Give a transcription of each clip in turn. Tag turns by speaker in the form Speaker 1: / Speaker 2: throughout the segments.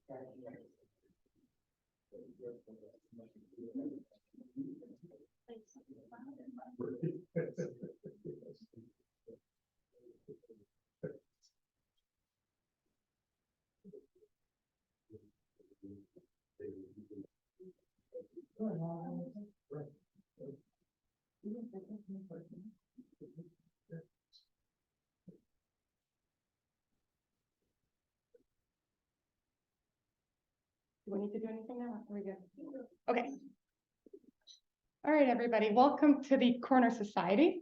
Speaker 1: Do we need to do anything now? Are we good? Okay. All right, everybody. Welcome to the Corner Society.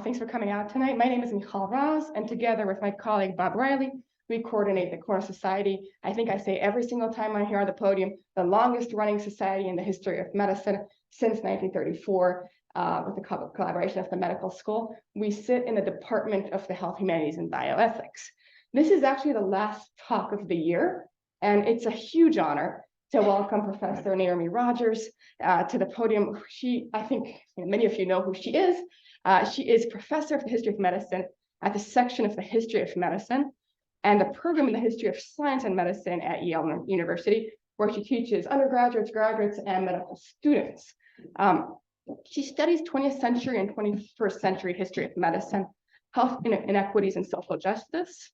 Speaker 1: Thanks for coming out tonight. My name is Michal Raz, and together with my colleague Bob Riley, we coordinate the Corner Society. I think I say every single time I'm here on the podium, the longest running society in the history of medicine since 1934, with the collaboration of the medical school. We sit in the Department of the Health, Humanities, and Bioethics. This is actually the last talk of the year, and it's a huge honor to welcome Professor Naomi Rogers to the podium. I think many of you know who she is. She is Professor of the History of Medicine at the section of the History of Medicine and the program in the History of Science and Medicine at Yale University, where she teaches undergraduates, graduates, and medical students. She studies 20th century and 21st century history of medicine, health inequities, and social justice.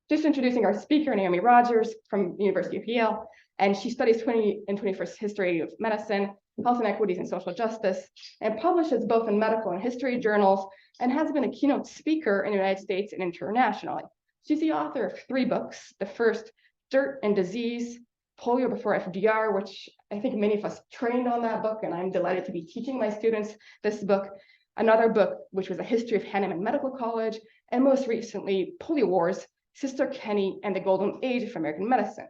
Speaker 1: Just introducing our speaker, Naomi Rogers from the University of Yale, and she studies 20th and 21st history of medicine, health inequities, and social justice, and publishes both in medical and history journals, and has been a keynote speaker in the United States and internationally. She's the author of 3 books. The first, Dirt and Disease, Polio Before FDR, which I think many of us trained on that book, and I'm delighted to be teaching my students this book. Another book, which was a history of Hahnemann Medical College, and most recently, Polio Wars, Sister Kenny and the Golden Age of American Medicine.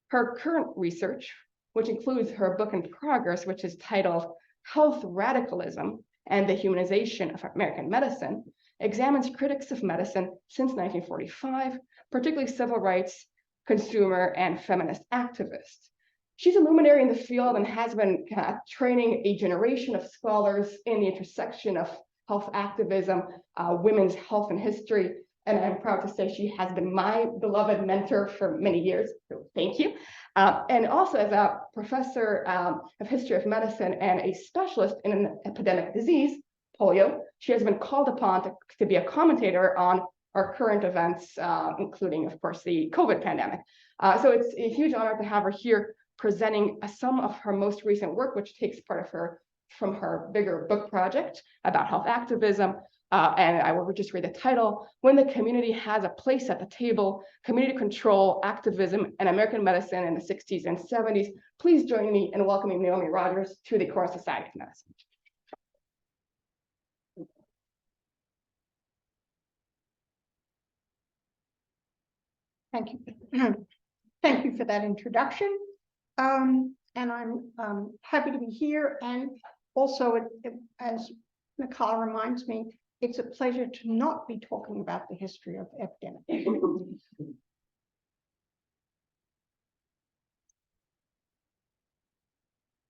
Speaker 1: Her current research, which includes her book in progress, which is titled Health Radicalism and the Humanization of American Medicine, examines critics of medicine since 1945, particularly civil rights, consumer, and feminist activists. She's a luminary in the field and has been training a generation of scholars in the intersection of health activism, women's health and history, and I'm proud to say she has been my beloved mentor for many years, so thank you. And also as a professor of history of medicine and a specialist in an epidemic disease, polio, she has been called upon to be a commentator on our current events, including, of course, the COVID pandemic. So it's a huge honor to have her here presenting some of her most recent work, which takes part of from her bigger book project about health activism. And I will just read the title, When the Community Has a Place at the Table, Community Control, Activism, and American Medicine in the 60s and 70s. Please join me in welcoming Naomi Rogers to the Corner Society of Medicine.
Speaker 2: Thank you. Thank you for that introduction. And I'm happy to be here. And also, as Michal reminds me, it's a pleasure to not be talking about the history of epidemics.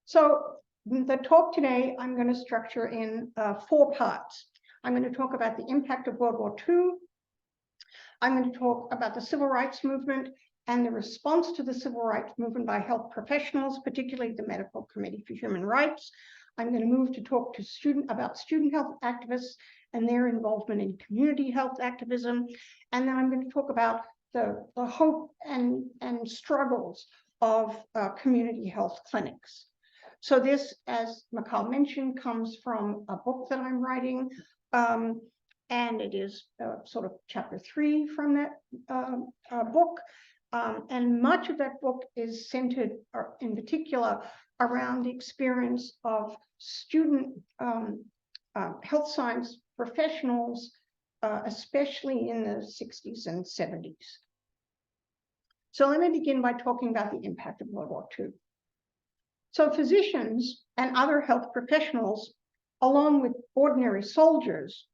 Speaker 2: So the talk today, I'm going to structure in 4 parts. I'm going to talk about the impact of World War II. I'm going to talk about the civil rights movement and the response to the civil rights movement by health professionals, particularly the Medical Committee for Human Rights. I'm going to move to talk to about student health activists and their involvement in community health activism. And then I'm going to talk about the hope and struggles of community health clinics. So this, as Michal mentioned, comes from a book that I'm writing, and it is sort of chapter 3 from that book. And much of that book is centered in particular around the experience of student health science professionals, especially in the 60s and 70s. So let me begin by talking about the impact of World War II. So physicians and other health professionals, along with ordinary soldiers,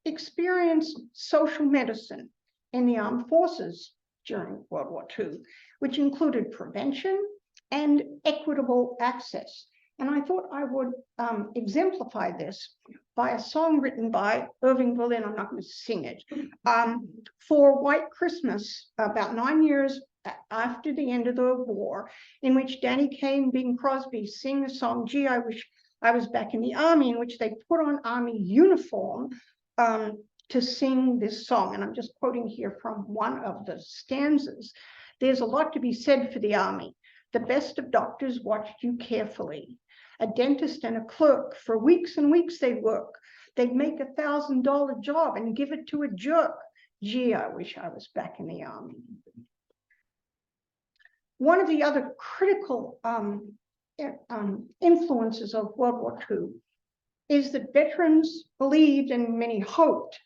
Speaker 2: experienced social medicine in the armed forces during World War II, which included prevention and equitable access, And I thought I would exemplify this by a song written by Irving Berlin. I'm not going to sing it. For White Christmas, about 9 years after the end of the war, in which Danny Kaye and Bing Crosby sing the song, "Gee, I Wish I Was Back in the Army," in which they put on army uniform to sing this song. And I'm just quoting here from one of the stanzas. "There's a lot to be said for the army. The best of doctors watched you carefully. A dentist and a clerk, for weeks and weeks they'd work. They'd make $1,000 job and give it to a jerk. Gee, I wish I was back in the army." One of the other critical influences of World War II is that veterans believed, and many hoped,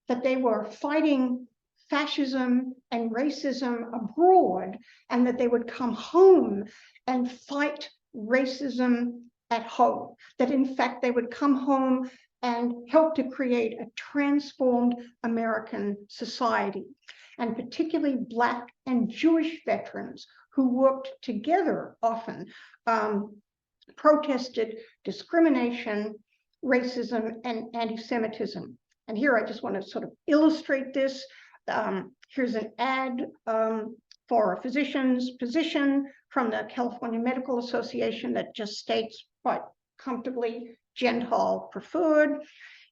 Speaker 2: that they were fighting fascism and racism abroad, and that they would come home and fight racism at home. That in fact, they would come home and help to create a transformed American society. And particularly Black and Jewish veterans who worked together often protested discrimination, racism, and anti-Semitism. And here I just want to sort of illustrate this. Here's an ad for a physician's position from the California Medical Association that just states quite comfortably Gentile preferred.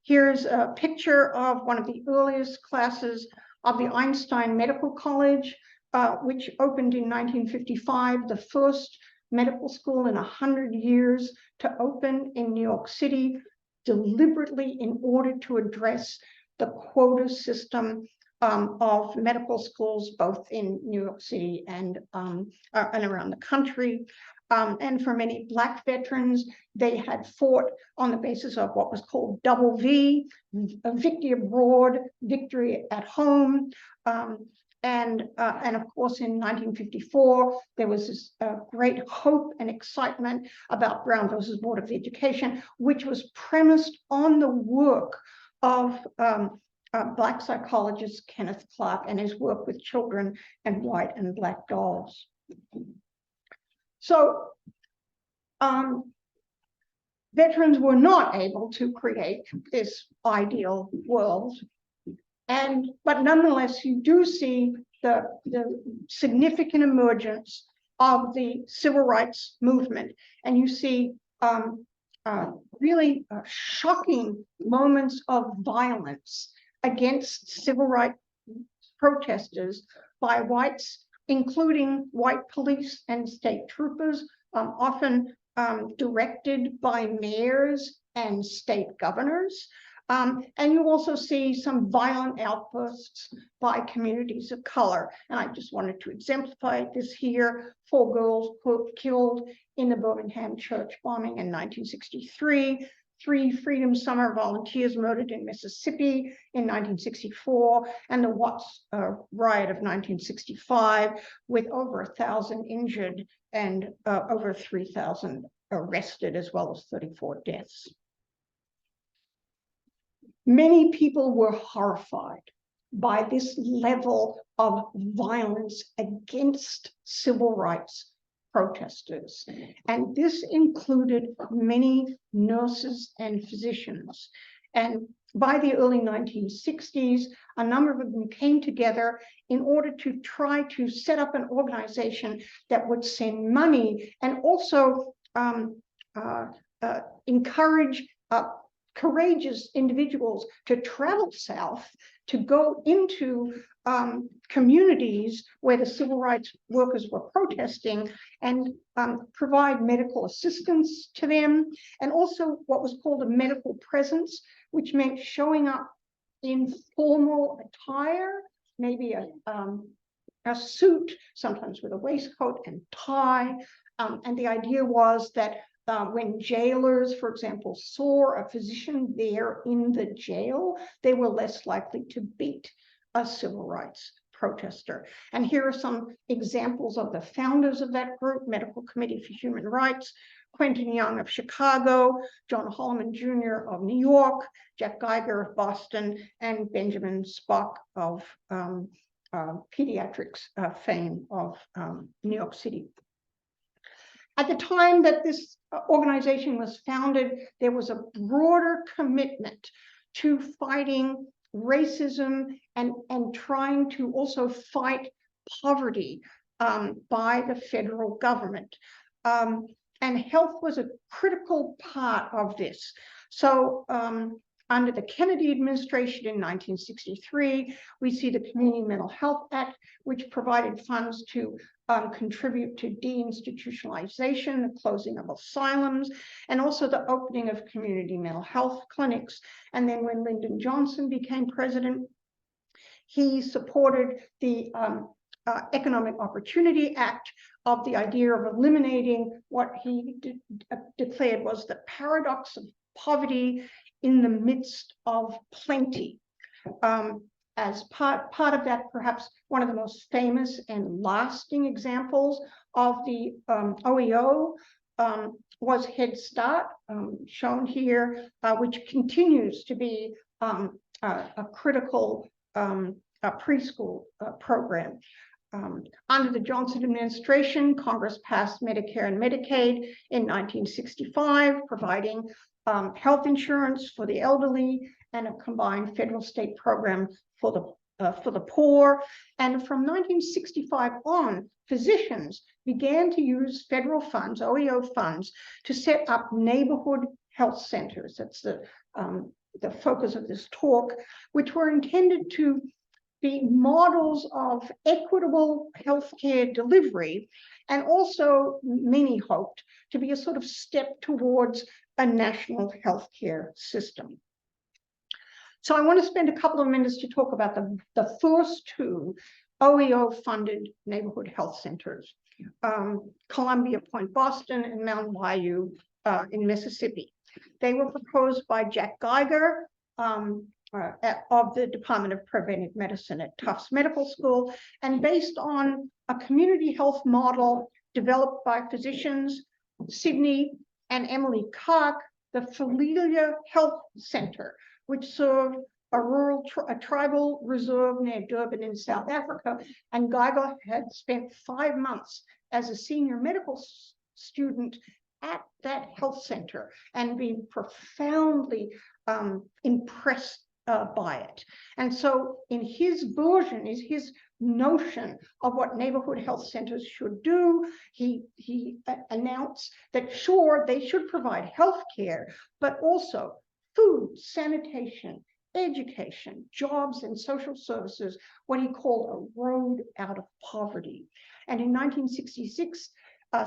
Speaker 2: Here's a picture of one of the earliest classes of the Einstein Medical College, which opened in 1955, the first medical school in 100 years to open in New York City, deliberately in order to address the quota system of medical schools, both in New York City and around the country. And for many Black veterans, they had fought on the basis of what was called double V, victory abroad, victory at home. And of course, in 1954, there was this great hope and excitement about Brown versus Board of Education, which was premised on the work of Black psychologist Kenneth Clark and his work with children and white and Black dolls. So veterans were not able to create this ideal world. But nonetheless, you do see the significant emergence of the civil rights movement. And you see really shocking moments of violence against civil rights protesters by whites, including white police and state troopers, often directed by mayors and state governors. And you also see some violent outbursts by communities of color. And I just wanted to exemplify this here. 4 girls killed in the Birmingham church bombing in 1963. 3 Freedom Summer volunteers murdered in Mississippi in 1964. And the Watts riot of 1965, with over 1,000 injured and over 3,000 arrested, as well as 34 deaths. Many people were horrified by this level of violence against civil rights protesters. And this included many nurses and physicians. And by the early 1960s, a number of them came together in order to try to set up an organization that would send money and also encourage courageous individuals to travel south, to go into communities where the civil rights workers were protesting and provide medical assistance to them, and also what was called a medical presence, which meant showing up in formal attire, maybe a suit, sometimes with a waistcoat and tie. And the idea was that when jailers, for example, saw a physician there in the jail, they were less likely to beat a civil rights protester. And here are some examples of the founders of that group: Medical Committee for Human Rights, Quentin Young of Chicago, John Holloman Jr. of New York, Jack Geiger of Boston, and Benjamin Spock of pediatrics fame of New York City. At the time that this organization was founded, there was a broader commitment to fighting racism and trying to also fight poverty by the federal government. And health was a critical part of this. So under the Kennedy administration in 1963, we see the Community Mental Health Act, which provided funds to contribute to deinstitutionalization, the closing of asylums, and also the opening of community mental health clinics. And then when Lyndon Johnson became president, he supported the Economic Opportunity Act, of the idea of eliminating what he declared was the paradox of poverty in the midst of plenty. As part of that, perhaps one of the most famous and lasting examples of the OEO was Head Start, shown here, which continues to be a critical preschool program. Under the Johnson administration, Congress passed Medicare and Medicaid in 1965, providing health insurance for the elderly and a combined federal-state program for the poor. And from 1965 on, physicians began to use federal funds, OEO funds, to set up neighborhood health centers. That's the focus of this talk, which were intended to be models of equitable healthcare delivery, and also many hoped to be a sort of step towards a national healthcare system. So I want to spend a couple of minutes to talk about the first two OEO-funded neighborhood health centers, Columbia Point, Boston, and Mountain Bayou in Mississippi. They were proposed by Jack Geiger, of the Department of Preventive Medicine at Tufts Medical School, and based on a community health model developed by physicians Sidney and Emily Kark, the Philelia Health Center, which served a tribal reserve near Durban in South Africa. And Geiger had spent 5 months as a senior medical student at that health center and been profoundly impressed by it. And so in his version, is his notion of what neighborhood health centers should do, he announced that sure, they should provide health care, but also food, sanitation, education, jobs, and social services, what he called a road out of poverty. And in 1966,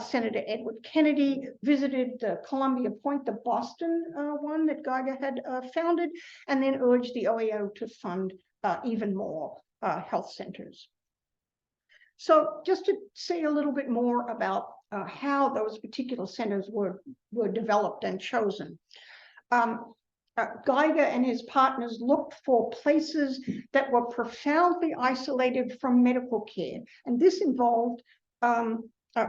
Speaker 2: Senator Edward Kennedy visited the Columbia Point, the Boston one that Geiger had founded, and then urged the OEO to fund even more health centers. So just to say a little bit more about how those particular centers were developed and chosen. Geiger and his partners looked for places that were profoundly isolated from medical care. And this involved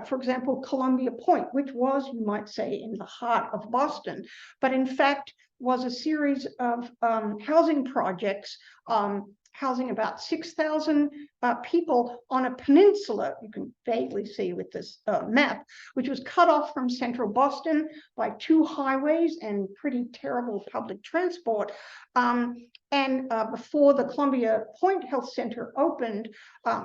Speaker 2: for example, Columbia Point, which was, you might say, in the heart of Boston, but in fact was a series of housing projects, housing about 6,000 people on a peninsula, you can vaguely see with this map, which was cut off from central Boston by 2 highways and pretty terrible public transport. Before the Columbia Point Health Center opened,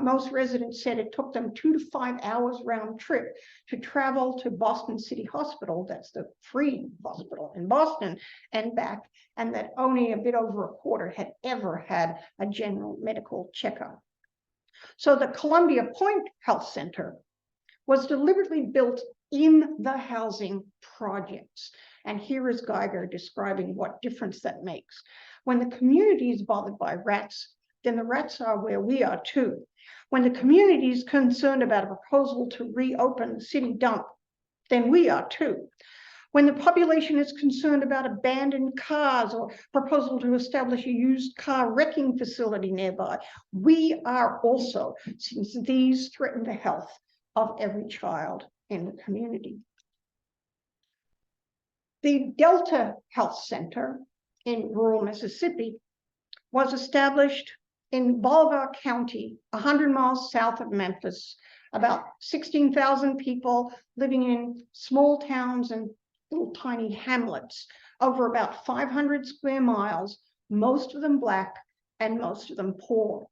Speaker 2: most residents said it took them 2 to 5 hours round trip to travel to Boston City Hospital, that's the free hospital in Boston, and back, and that only a bit over a quarter had ever had a general medical checkup. So the Columbia Point Health Center was deliberately built in the housing projects. And here is Geiger describing what difference that makes. When the community is bothered by rats, then the rats are where we are too. When the community is concerned about a proposal to reopen the city dump, then we are too. When the population is concerned about abandoned cars or proposal to establish a used car wrecking facility nearby, we are also, since these threaten the health of every child in the community. The Delta Health Center in rural Mississippi was established in Bolivar County, 100 miles south of Memphis, about 16,000 people living in small towns and little tiny hamlets over about 500 square miles, most of them Black and most of them poor.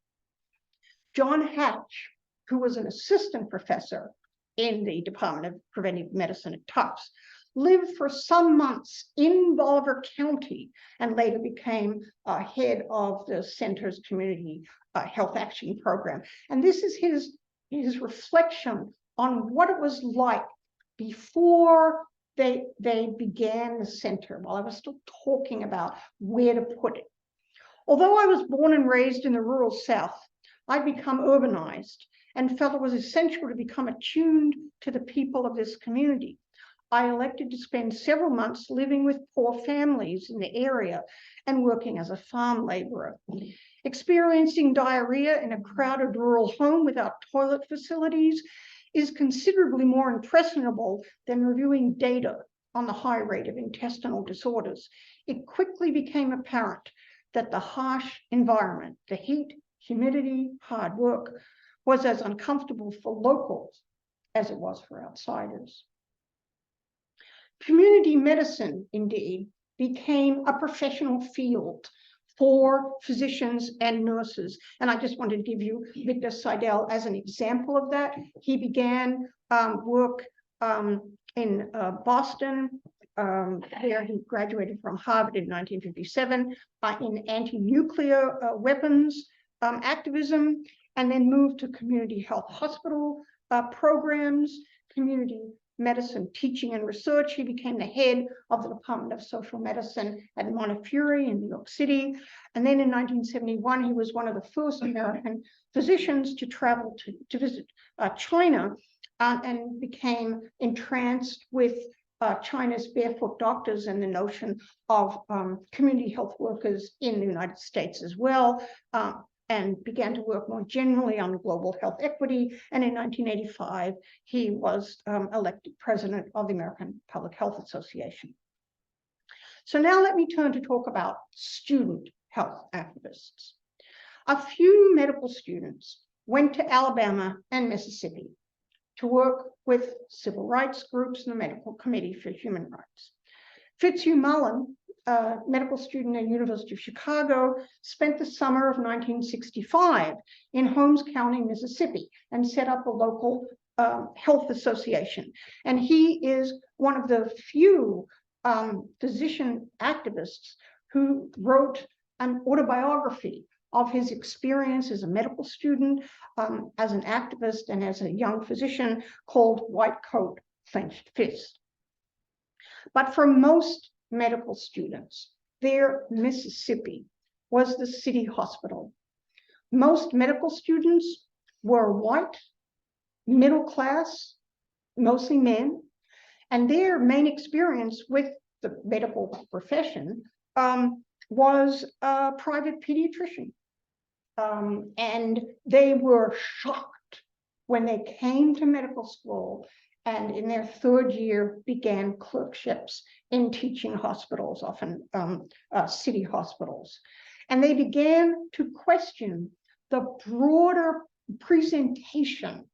Speaker 2: John Hatch, who was an assistant professor in the Department of Preventive Medicine at Tufts, lived for some months in Bolivar County and later became head of the center's community health action program. And this is his reflection on what it was like before they began the center, while I was still talking about where to put it. Although I was born and raised in the rural South, I'd become urbanized and felt it was essential to become attuned to the people of this community. I elected to spend several months living with poor families in the area and working as a farm laborer. Experiencing diarrhea in a crowded rural home without toilet facilities is considerably more impressionable than reviewing data on the high rate of intestinal disorders. It quickly became apparent that the harsh environment, the heat, humidity, hard work, was as uncomfortable for locals as it was for outsiders. Community medicine, indeed, became a professional field for physicians and nurses. And I just wanted to give you Victor Seidel as an example of that. He began work in Boston, where he graduated from Harvard in 1957 in anti-nuclear weapons activism, and then moved to community health hospital programs, community medicine teaching and research. He became the head of the Department of Social Medicine at Montefiore in New York City. And then in 1971, he was one of the first American physicians to travel to visit China and became entranced with China's barefoot doctors and the notion of community health workers in the United States as well, and began to work more generally on global health equity. And in 1985, he was elected president of the American Public Health Association. So now let me turn to talk about student health activists. A few medical students went to Alabama and Mississippi to work with civil rights groups and the Medical Committee for Human Rights. Fitzhugh Mullen, a medical student at the University of Chicago, spent the summer of 1965 in Holmes County, Mississippi, and set up a local health association. And he is one of the few physician activists who wrote an autobiography of his experience as a medical student, as an activist, and as a young physician, called White Coat, Clenched Fist. But for most medical students, their Mississippi was the city hospital. Most medical students were white, middle class, mostly men, and their main experience with the medical profession was a private pediatrician. And they were shocked when they came to medical school and in their third year began clerkships in teaching hospitals, often city hospitals. And they began to question the broader presentation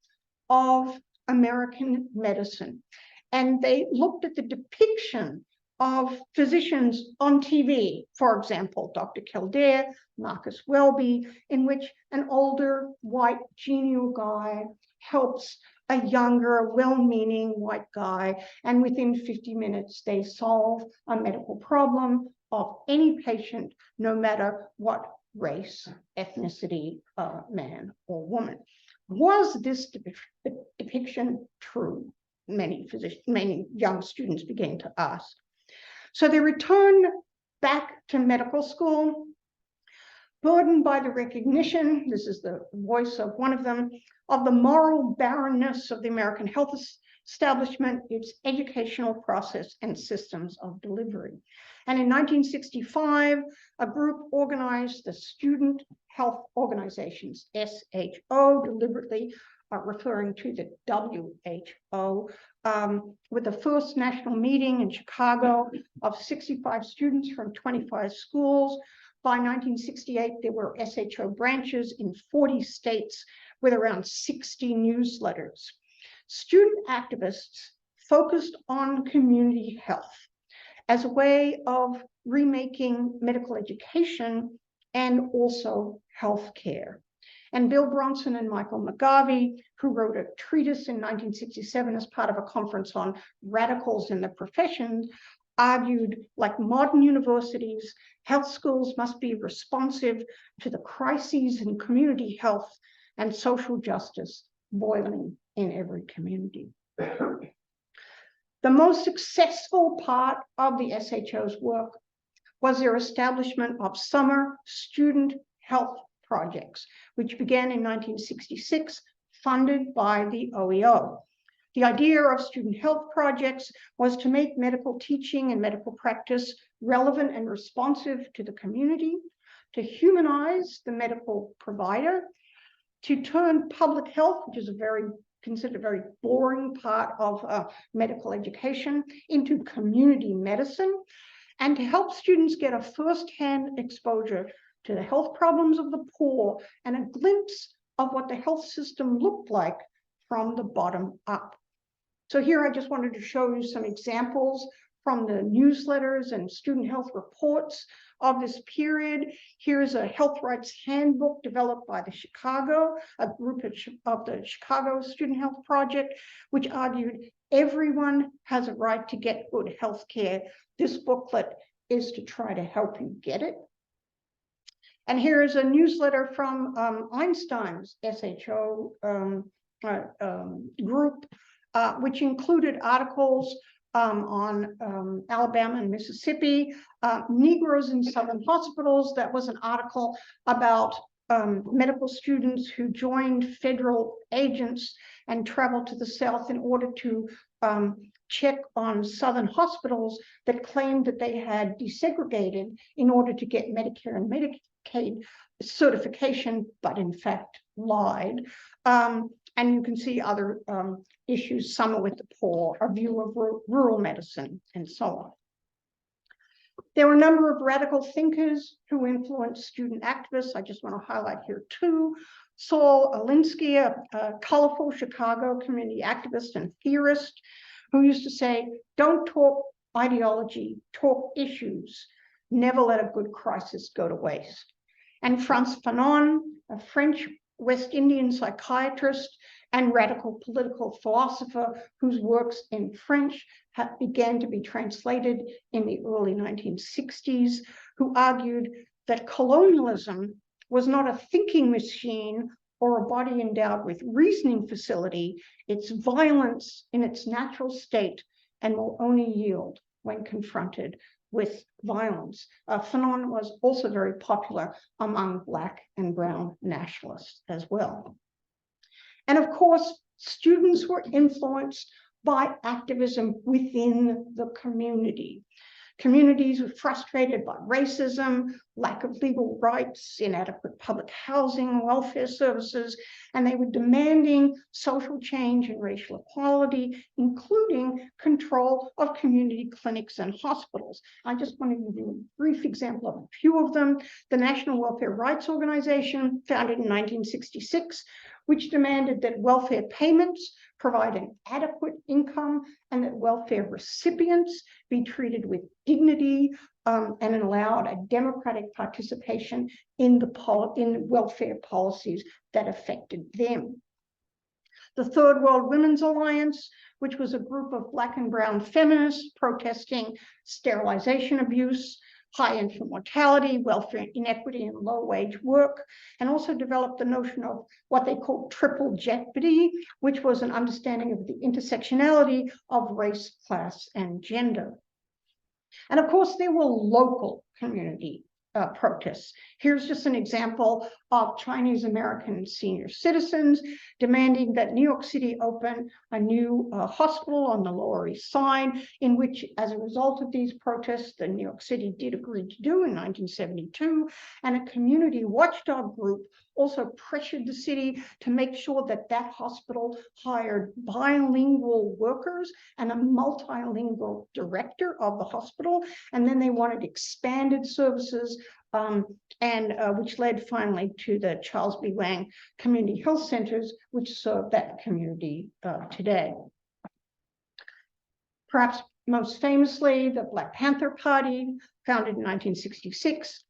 Speaker 2: of American medicine. And they looked at the depiction of physicians on TV, for example, Dr. Kildare, Marcus Welby, in which an older, white, genial guy helps a younger, well-meaning white guy, and within 50 minutes, they solve a medical problem of any patient, no matter what race, ethnicity, man or woman. Was this depiction true? Many young students began to ask. So they returned back to medical school, burdened by the recognition, this is the voice of one of them, of the moral barrenness of the American health establishment, its educational process and systems of delivery. And in 1965, a group organized the Student Health Organizations, SHO, deliberately referring to the WHO, with the first national meeting in Chicago of 65 students from 25 schools. By 1968, there were SHO branches in 40 states, with around 60 newsletters. Student activists focused on community health as a way of remaking medical education and also healthcare. And Bill Bronson and Michael McGarvey, who wrote a treatise in 1967 as part of a conference on radicals in the profession, argued, like modern universities, health schools must be responsive to the crises in community health and social justice boiling in every community. The most successful part of the SHO's work was their establishment of summer student health projects, which began in 1966, funded by the OEO. The idea of student health projects was to make medical teaching and medical practice relevant and responsive to the community, to humanize the medical provider, to turn public health, which is considered a very boring part of medical education, into community medicine, and to help students get a first-hand exposure to the health problems of the poor and a glimpse of what the health system looked like from the bottom up. So here I just wanted to show you some examples from the newsletters and student health reports of this period. Here's a health rights handbook developed by a group of the Chicago Student Health Project, which argued everyone has a right to get good health care. This booklet is to try to help you get it. And here is a newsletter from Einstein's SHO group, which included articles on Alabama and Mississippi, Negroes in Southern hospitals. That was an article about medical students who joined federal agents and traveled to the South in order to check on Southern hospitals that claimed that they had desegregated in order to get Medicare and Medicaid certification, but in fact lied. And you can see other issues, some with the poor, a view of rural medicine, and so on. There were a number of radical thinkers who influenced student activists. I just want to highlight here two. Saul Alinsky, a colorful Chicago community activist and theorist, who used to say, don't talk ideology, talk issues. Never let a good crisis go to waste. And Frantz Fanon, a French West Indian psychiatrist and radical political philosopher whose works in French began to be translated in the early 1960s, who argued that colonialism was not a thinking machine or a body endowed with reasoning facility. It's violence in its natural state and will only yield when confronted with violence. Fanon was also very popular among Black and brown nationalists as well. And of course, students were influenced by activism within the community. Communities were frustrated by racism, lack of legal rights, inadequate public housing, welfare services, and they were demanding social change and racial equality, including control of community clinics and hospitals. I just want to give you a brief example of a few of them. The National Welfare Rights Organization, founded in 1966, which demanded that welfare payments provide an adequate income and that welfare recipients be treated with dignity and allowed a democratic participation in welfare policies that affected them. The Third World Women's Alliance, which was a group of Black and brown feminists protesting sterilization abuse, high infant mortality, welfare inequity, and low-wage work, and also developed the notion of what they called triple jeopardy, which was an understanding of the intersectionality of race, class, and gender. And of course, there were local community protests. Here's just an example of Chinese American senior citizens demanding that New York City open a new hospital on the Lower East Side, in which, as a result of these protests, the New York City did agree to do in 1972, and a community watchdog group also pressured the city to make sure that that hospital hired bilingual workers and a multilingual director of the hospital. And then they wanted expanded services which led finally to the Charles B. Wang Community Health Centers, which serve that community today. Perhaps most famously, the Black Panther Party, founded in 1966,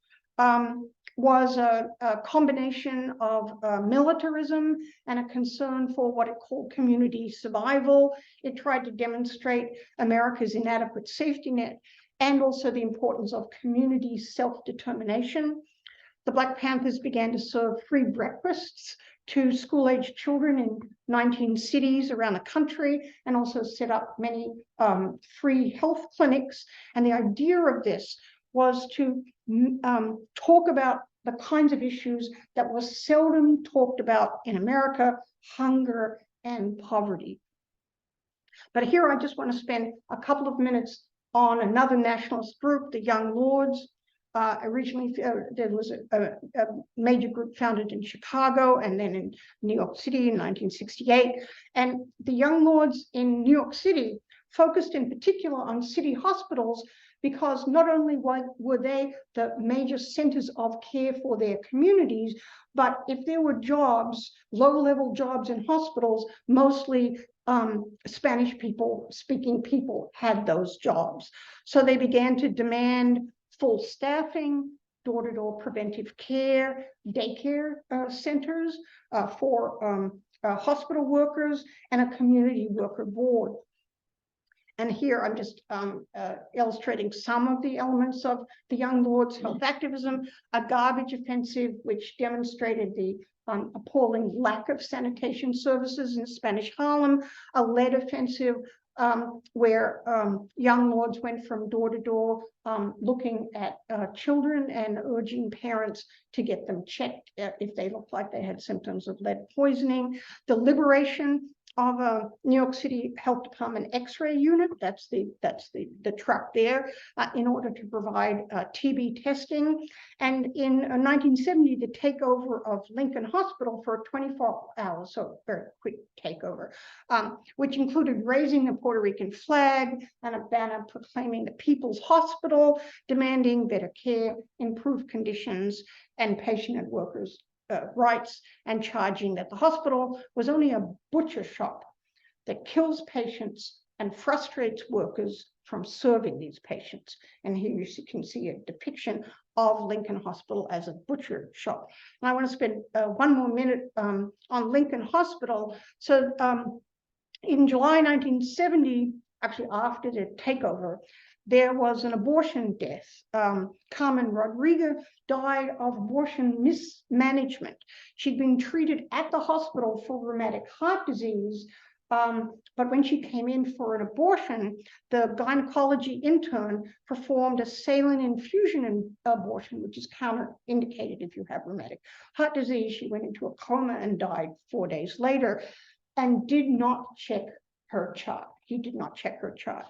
Speaker 2: was a combination of militarism and a concern for what it called community survival. It tried to demonstrate America's inadequate safety net and also the importance of community self-determination. The Black Panthers began to serve free breakfasts to school-aged children in 19 cities around the country, and also set up many free health clinics. And the idea of this was to talk about the kinds of issues that were seldom talked about in America: hunger and poverty. But here I just want to spend a couple of minutes on another nationalist group, the Young Lords. Originally, there was a major group founded in Chicago and then in New York City in 1968. And the Young Lords in New York City focused in particular on city hospitals, because not only were they the major centers of care for their communities, but if there were jobs, low-level jobs in hospitals, mostly Spanish speaking people had those jobs. So they began to demand full staffing, door-to-door preventive care, daycare centers for hospital workers, and a community worker board. And here I'm just illustrating some of the elements of the Young Lords' health activism: a garbage offensive, which demonstrated the appalling lack of sanitation services in Spanish Harlem; a lead offensive, where Young Lords went from door to door looking at children and urging parents to get them checked if they looked like they had symptoms of lead poisoning; the liberation of a New York City Health Department X-ray unit, that's the truck there, in order to provide TB testing; and in 1970, the takeover of Lincoln Hospital for 24 hours, so very quick takeover, which included raising the Puerto Rican flag and a banner proclaiming the People's Hospital, demanding better care, improved conditions, and patient and workers' rights, and charging that the hospital was only a butcher shop that kills patients and frustrates workers from serving these patients. And here you can see a depiction of Lincoln Hospital as a butcher shop. And I want to spend 1 more minute on Lincoln Hospital. So in July 1970, actually after the takeover, there was an abortion death. Carmen Rodriguez died of abortion mismanagement. She'd been treated at the hospital for rheumatic heart disease, but when she came in for an abortion, the gynecology intern performed a saline infusion abortion, which is counterindicated if you have rheumatic heart disease. She went into a coma and died 4 days later, and did not check her chart. He did not check her chart.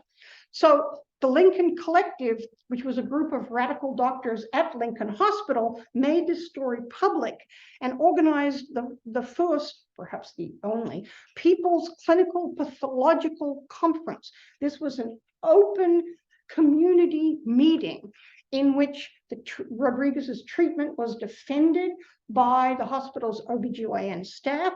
Speaker 2: So the Lincoln Collective, which was a group of radical doctors at Lincoln Hospital, made this story public and organized the first, perhaps the only, People's Clinical Pathological Conference. This was an open community meeting in which Rodriguez's treatment was defended by the hospital's OBGYN staff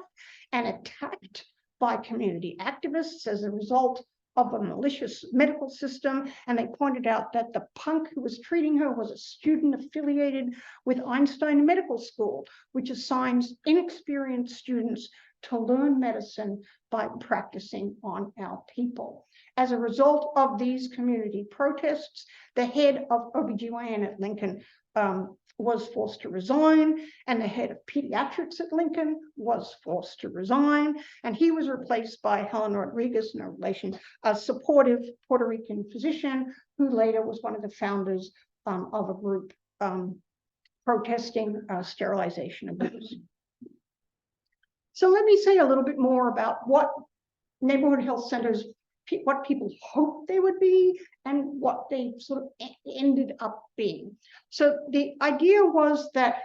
Speaker 2: and attacked by community activists as a result of a malicious medical system. And they pointed out that the punk who was treating her was a student affiliated with Einstein Medical School, which assigns inexperienced students to learn medicine by practicing on our people. As a result of these community protests, the head of OBGYN at Lincoln was forced to resign, and the head of pediatrics at Lincoln was forced to resign, and he was replaced by Helen Rodriguez, no relation, a supportive Puerto Rican physician who later was one of the founders of a group protesting sterilization abuse. So let me say a little bit more about what neighborhood health centers, what people hoped they would be, and what they sort of ended up being. So the idea was that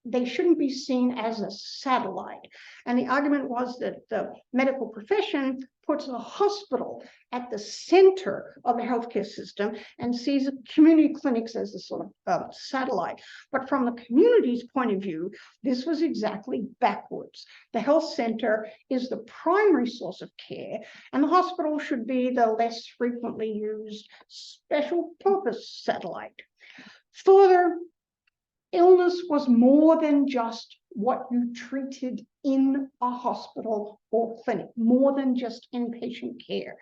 Speaker 2: they shouldn't be seen as a satellite. And the argument was that the medical profession puts a hospital at the center of the healthcare system and sees community clinics as a sort of satellite. But from the community's point of view, this was exactly backwards. The health center is the primary source of care, and the hospital should be the less frequently used special purpose satellite. Further, illness was more than just what you treated in a hospital or clinic, more than just inpatient care.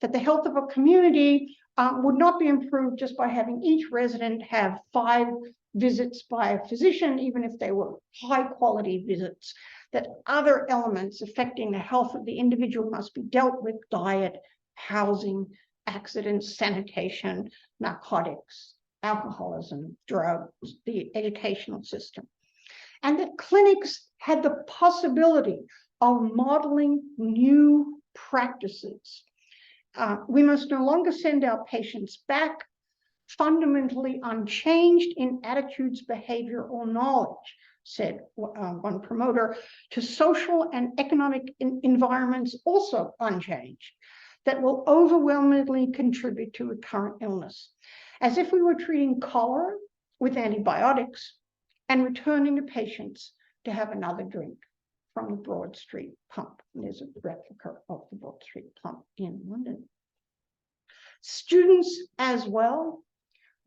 Speaker 2: That the health of a community would not be improved just by having each resident have 5 visits by a physician, even if they were high quality visits. That other elements affecting the health of the individual must be dealt with: diet, housing, accidents, sanitation, narcotics, alcoholism, drugs, the educational system. And that clinics had the possibility of modeling new practices. We must no longer send our patients back fundamentally unchanged in attitudes, behavior, or knowledge, said one promoter, to social and economic environments also unchanged, that will overwhelmingly contribute to recurrent illness. As if we were treating cholera with antibiotics and returning the patients to have another drink from the Broad Street pump. And there's a replica of the Broad Street pump in London. Students as well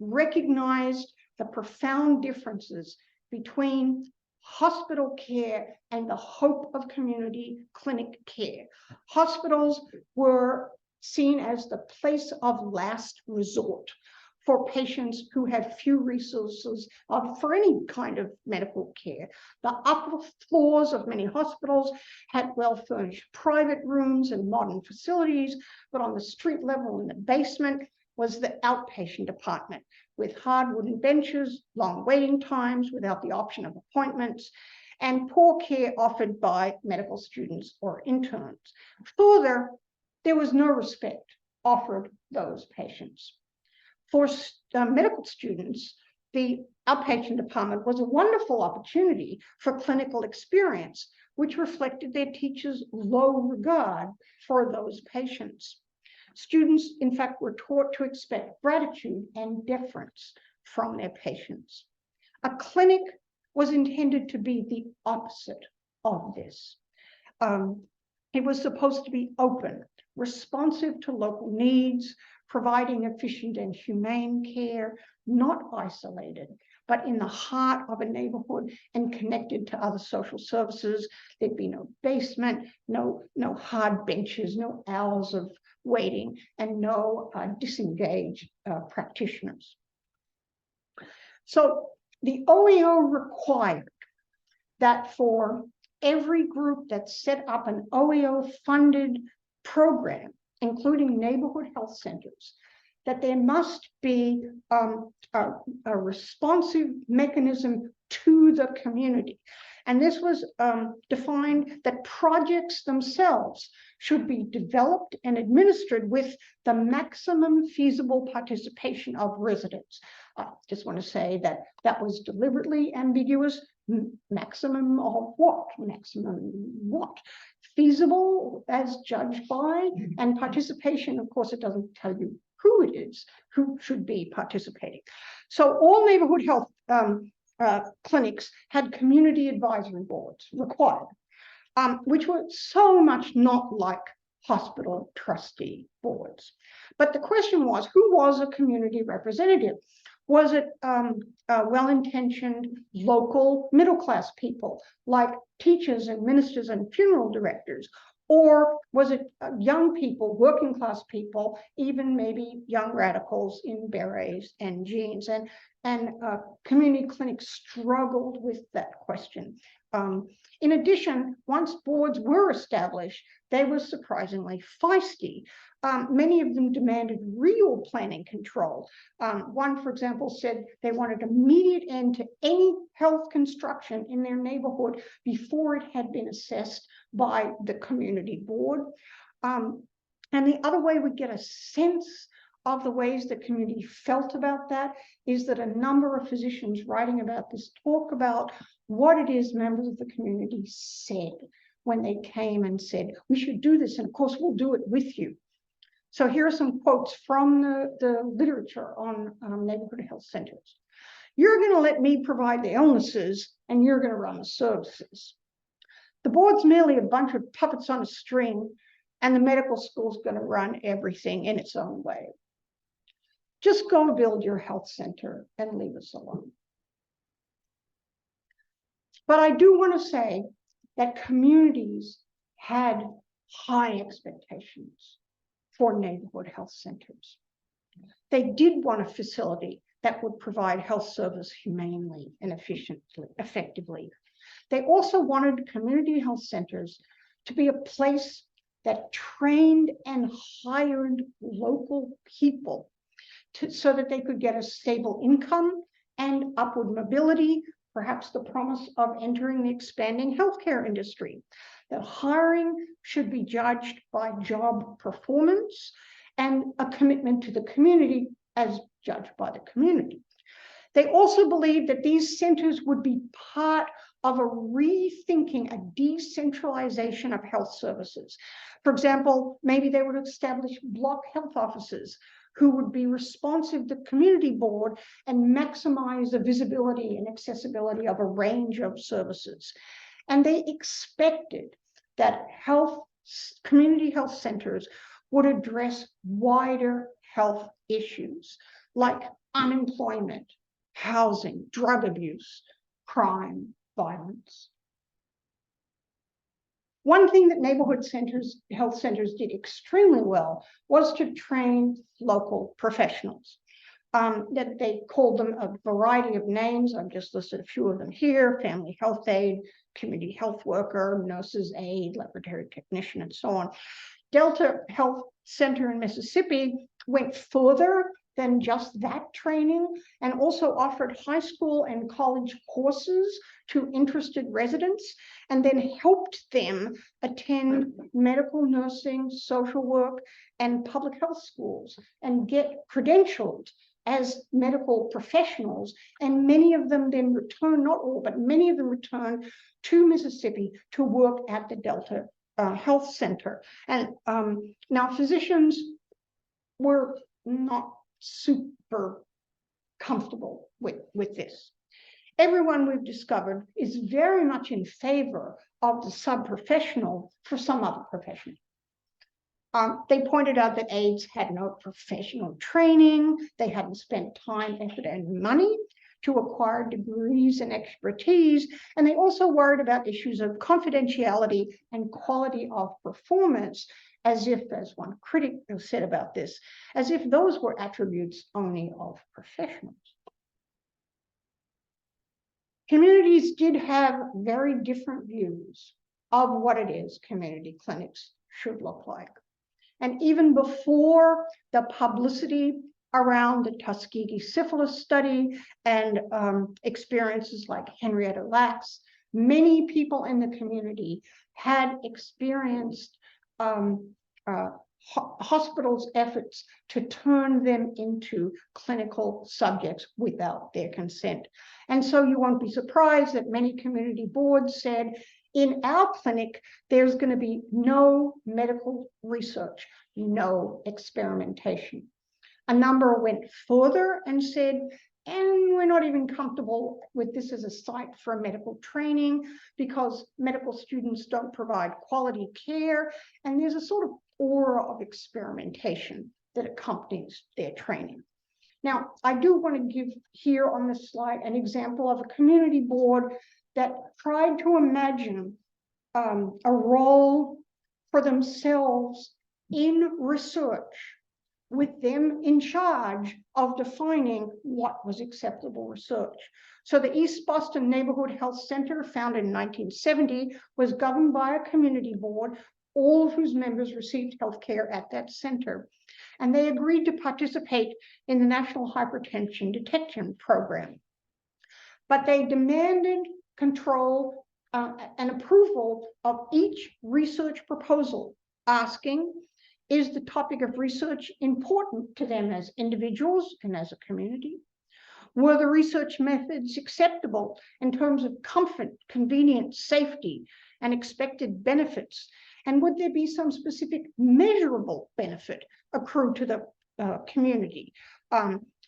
Speaker 2: recognized the profound differences between hospital care and the hope of community clinic care. Hospitals were seen as the place of last resort for patients who had few resources for any kind of medical care. The upper floors of many hospitals had well-furnished private rooms and modern facilities, but on the street level in the basement was the outpatient department with hard wooden benches, long waiting times without the option of appointments, and poor care offered by medical students or interns. Further, there was no respect offered those patients. For medical students, the outpatient department was a wonderful opportunity for clinical experience, which reflected their teachers' low regard for those patients. Students, in fact, were taught to expect gratitude and deference from their patients. A clinic was intended to be the opposite of this. It was supposed to be open, responsive to local needs, providing efficient and humane care, not isolated, but in the heart of a neighborhood and connected to other social services. There'd be no basement, no hard benches, no hours of waiting, and no disengaged practitioners. So the OEO required that for every group that set up an OEO-funded program, including neighborhood health centers, that there must be a responsive mechanism to the community. And this was defined that projects themselves should be developed and administered with the maximum feasible participation of residents. I just want to say that that was deliberately ambiguous. Maximum of what? Maximum what? Feasible as judged by, and participation, of course, it doesn't tell you who it is, who should be participating. So all neighborhood health clinics had community advisory boards required, which were so much not like hospital trustee boards. But the question was, who was a community representative? Was it well-intentioned local middle-class people like teachers and ministers and funeral directors? Or was it young people, working-class people, even maybe young radicals in berets and jeans? And community clinics struggled with that question. In addition, once boards were established, they were surprisingly feisty. Many of them demanded real planning control. One, for example, said they wanted immediate end to any health construction in their neighborhood before it had been assessed by the community board. And the other way we get a sense of the ways the community felt about that is that a number of physicians writing about this talk about what it is members of the community said when they came and said, we should do this, and of course, we'll do it with you. So here are some quotes from the literature on neighborhood health centers. You're going to let me provide the illnesses, and you're going to run the services. The board's merely a bunch of puppets on a string, and the medical school's going to run everything in its own way. Just go build your health center and leave us alone. But I do want to say that communities had high expectations for neighborhood health centers. They did want a facility that would provide health service humanely and effectively. They also wanted community health centers to be a place that trained and hired local people so that they could get a stable income and upward mobility, perhaps the promise of entering the expanding healthcare industry. That hiring should be judged by job performance and a commitment to the community as judged by the community. They also believed that these centers would be part of a rethinking, a decentralization of health services. For example, maybe they would establish block health offices who would be responsive to the community board and maximize the visibility and accessibility of a range of services. And they expected that community health centers would address wider health issues like unemployment, housing, drug abuse, crime, violence. One thing that neighborhood health centers did extremely well was to train local professionals. That they called them a variety of names. I've just listed a few of them here: family health aide, community health worker, nurse's aide, laboratory technician, and so on. Delta Health Center in Mississippi went further than just that training and also offered high school and college courses to interested residents and then helped them attend medical, nursing, social work, and public health schools and get credentialed as medical professionals. And many of them then returned, not all, but many of them returned to Mississippi to work at the Delta Health Center. And now physicians were not super comfortable with this. Everyone we've discovered is very much in favor of the sub-professional for some other profession. They pointed out that aides had no professional training, they hadn't spent time, effort, and money to acquire degrees and expertise, and they also worried about issues of confidentiality and quality of performance, as if, as one critic said about this, as if those were attributes only of professionals. Communities did have very different views of what it is community clinics should look like. And even before the publicity around the Tuskegee syphilis study and experiences like Henrietta Lacks, many people in the community had experienced hospitals' efforts to turn them into clinical subjects without their consent. And so you won't be surprised that many community boards said, in our clinic, there's going to be no medical research, no experimentation. A number went further and said, and we're not even comfortable with this as a site for medical training because medical students don't provide quality care, and there's a sort of aura of experimentation that accompanies their training. Now, I do want to give here on this slide an example of a community board that tried to imagine a role for themselves in research, with them in charge of defining what was acceptable research. So the East Boston Neighborhood Health Center, founded in 1970, was governed by a community board, all of whose members received health care at that center. And they agreed to participate in the National Hypertension Detection Program. But they demanded control and approval of each research proposal, asking, is the topic of research important to them as individuals and as a community? Were the research methods acceptable in terms of comfort, convenience, safety, and expected benefits? And would there be some specific measurable benefit accrued to the community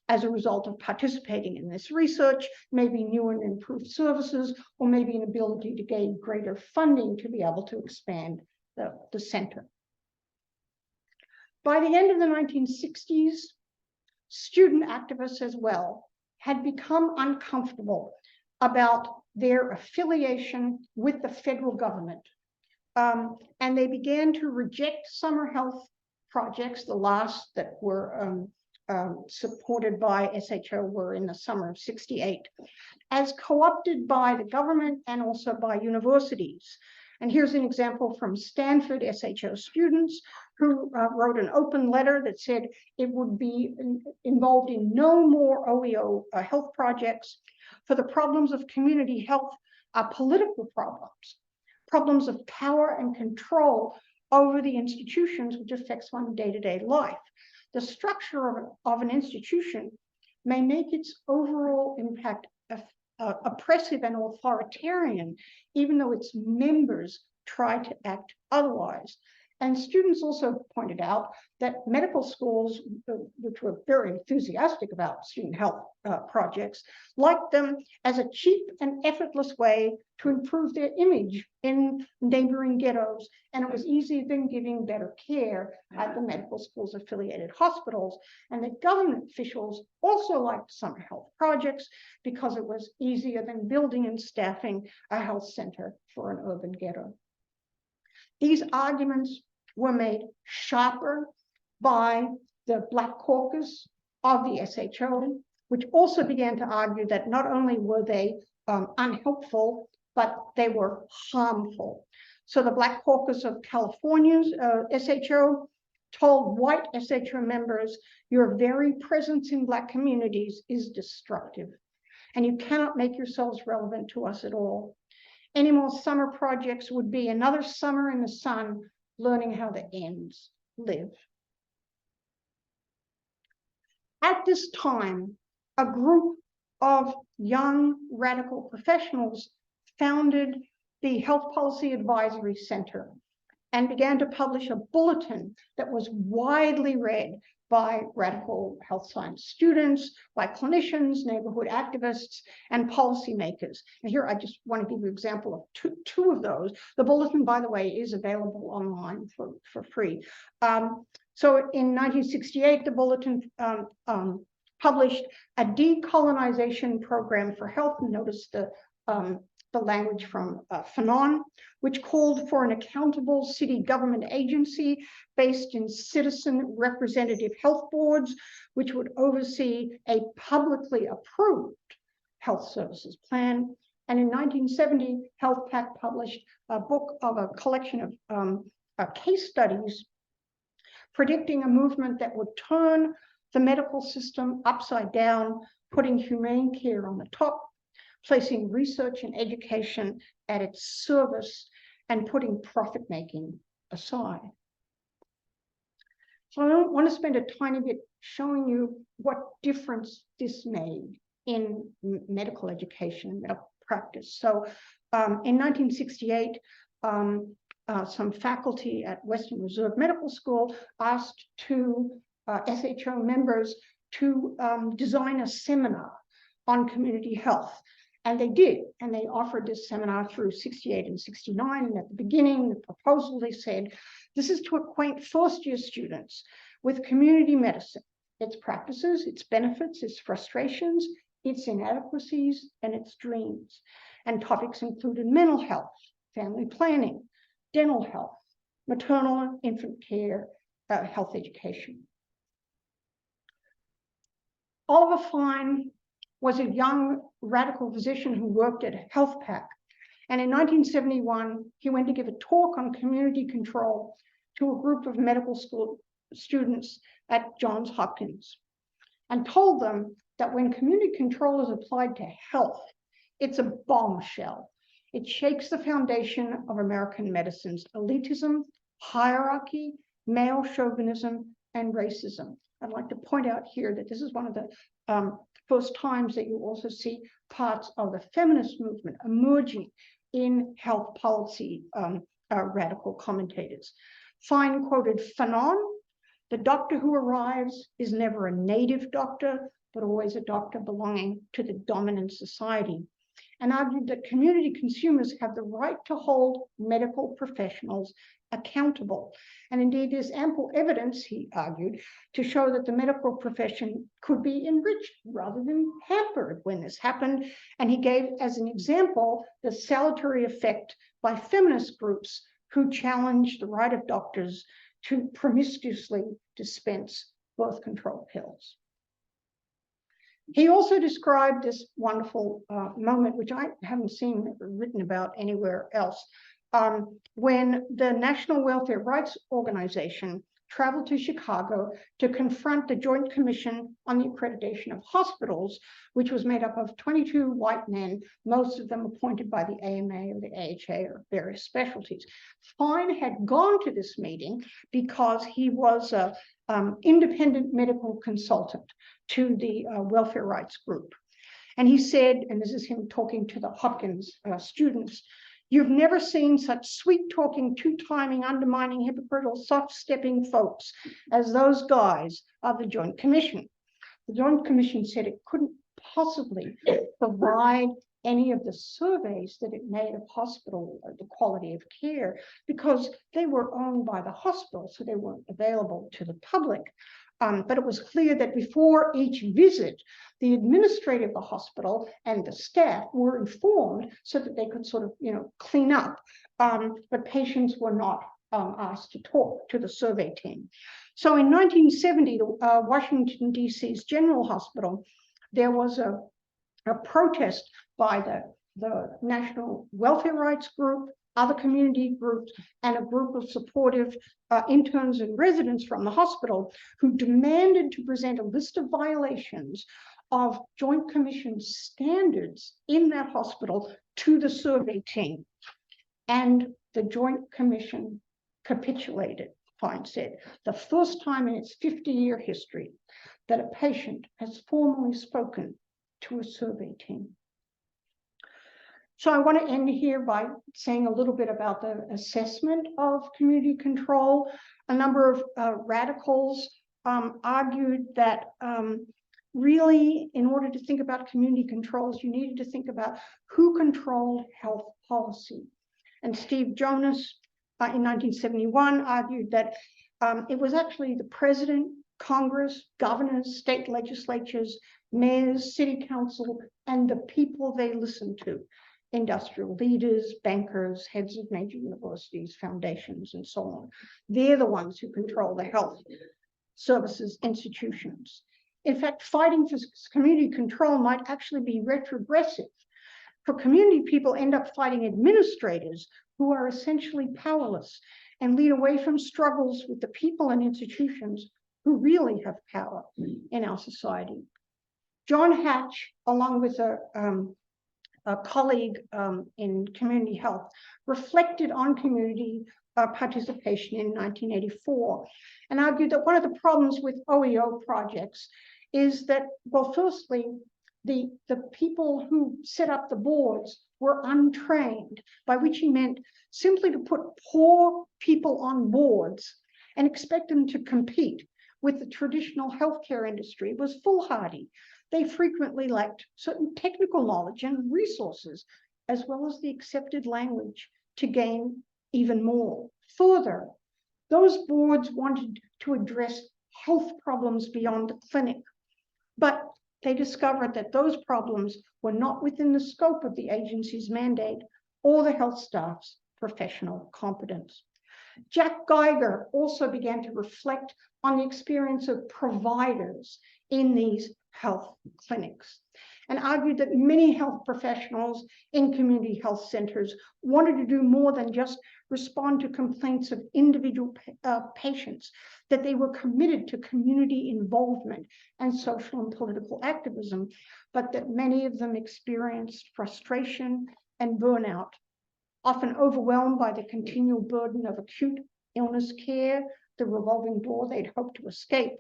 Speaker 2: as a result of participating in this research, maybe new and improved services, or maybe an ability to gain greater funding to be able to expand the center? By the end of the 1960s, student activists as well had become uncomfortable about their affiliation with the federal government. And they began to reject summer health projects. The last that were supported by SHO were in the summer of '68, as co-opted by the government and also by universities. And here's an example from Stanford SHO students who wrote an open letter that said it would be involved in no more OEO health projects, for the problems of community health are political problems of power and control over the institutions, which affects one's day-to-day life. The structure of an institution may make its overall impact oppressive and authoritarian, even though its members try to act otherwise. And students also pointed out that medical schools, which were very enthusiastic about student health projects, liked them as a cheap and effortless way to improve their image in neighboring ghettos. And it was easier than giving better care at the medical schools affiliated hospitals. And the government officials also liked summer health projects because it was easier than building and staffing a health center for an urban ghetto. These arguments were made sharper by the Black Caucus of the SHO, which also began to argue that not only were they unhelpful, but they were harmful. So the Black Caucus of California's SHO told white SHO members, your very presence in Black communities is destructive, and you cannot make yourselves relevant to us at all. Any more summer projects would be another summer in the sun, learning how the ends live. At this time, a group of young radical professionals founded the Health Policy Advisory Center and began to publish a bulletin that was widely read by radical health science students, by clinicians, neighborhood activists, and policymakers. And here I just want to give you an example of two of those. The bulletin, by the way, is available online for free. So in 1968, the bulletin published a decolonization program for health, and notice the language from Fanon, which called for an accountable city government agency based in citizen representative health boards, which would oversee a publicly approved health services plan. And in 1970, Health Pack published a book of a collection of case studies predicting a movement that would turn the medical system upside down, putting humane care on the top, placing research and education at its service, and putting profit-making aside. So I want to spend a tiny bit showing you what difference this made in medical education and medical practice. So in 1968, some faculty at Western Reserve Medical School asked two SHO members to design a seminar on community health. And they did, and they offered this seminar through '68 and '69. And at the beginning, the proposal, they said, this is to acquaint first-year students with community medicine, its practices, its benefits, its frustrations, its inadequacies, and its dreams. And topics included mental health, family planning, dental health, maternal and infant care, health education. Oliver Fine was a young radical physician who worked at Health Pack. And in 1971, he went to give a talk on community control to a group of medical school students at Johns Hopkins, and told them that when community control is applied to health, it's a bombshell. It shakes the foundation of American medicine's elitism, hierarchy, male chauvinism, and racism. I'd like to point out here that this is one of the first times that you also see parts of the feminist movement emerging in health policy radical commentators. Fine quoted Fanon, "The doctor who arrives is never a native doctor, but always a doctor belonging to the dominant society," and argued that community consumers have the right to hold medical professionals accountable. And indeed, there's ample evidence, he argued, to show that the medical profession could be enriched rather than hampered when this happened. And he gave as an example the salutary effect by feminist groups who challenged the right of doctors to promiscuously dispense birth control pills. He also described this wonderful moment, which I haven't seen written about anywhere else, when the National Welfare Rights Organization traveled to Chicago to confront the Joint Commission on the Accreditation of Hospitals, which was made up of 22 white men, most of them appointed by the AMA or the AHA or various specialties. Fine had gone to this meeting because he was an independent medical consultant to the welfare rights group. And he said, and this is him talking to the Hopkins students, "You've never seen such sweet-talking, two-timing, undermining, hypocritical, soft-stepping folks as those guys of the Joint Commission." The Joint Commission said it couldn't possibly provide any of the surveys that it made of hospital, the quality of care, because they were owned by the hospital, so they weren't available to the public. But it was clear that before each visit, the administrator of the hospital and the staff were informed so that they could sort of, clean up. But patients were not asked to talk to the survey team. So in 1970, Washington, D.C.'s General Hospital, there was a protest by the National Welfare Rights Group, other community groups, and a group of supportive interns and residents from the hospital who demanded to present a list of violations of Joint Commission standards in that hospital to the survey team. And the Joint Commission capitulated, Fine said, the first time in its 50-year history that a patient has formally spoken to a survey team. So I want to end here by saying a little bit about the assessment of community control. A number of radicals argued that really, in order to think about community controls, you needed to think about who controlled health policy. And Steve Jonas in 1971 argued that it was actually the president, Congress, governors, state legislatures, mayors, city council, and the people they listened to. Industrial leaders, bankers, heads of major universities, foundations, and so on. They're the ones who control the health services institutions. In fact, fighting for community control might actually be retrogressive. For community, people end up fighting administrators who are essentially powerless and lead away from struggles with the people and institutions who really have power in our society. John Hatch, along with a colleague in community health, reflected on community participation in 1984 and argued that one of the problems with OEO projects is that, well, firstly, the people who set up the boards were untrained, by which he meant simply to put poor people on boards and expect them to compete with the traditional healthcare industry was foolhardy. They frequently lacked certain technical knowledge and resources, as well as the accepted language to gain even more. Further, those boards wanted to address health problems beyond the clinic, but they discovered that those problems were not within the scope of the agency's mandate or the health staff's professional competence. Jack Geiger also began to reflect on the experience of providers in these health clinics and argued that many health professionals in community health centers wanted to do more than just respond to complaints of individual patients, that they were committed to community involvement and social and political activism, but that many of them experienced frustration and burnout, often overwhelmed by the continual burden of acute illness care, the revolving door they'd hoped to escape.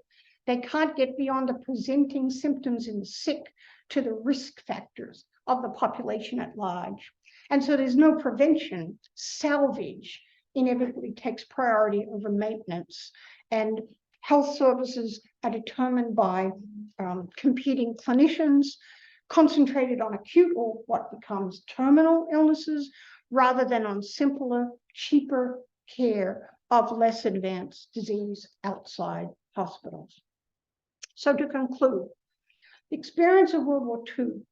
Speaker 2: They can't get beyond the presenting symptoms in the sick to the risk factors of the population at large. And so there's no prevention. Salvage inevitably takes priority over maintenance. And health services are determined by competing clinicians, concentrated on acute or what becomes terminal illnesses, rather than on simpler, cheaper care of less advanced disease outside hospitals. So to conclude, the experience of World War II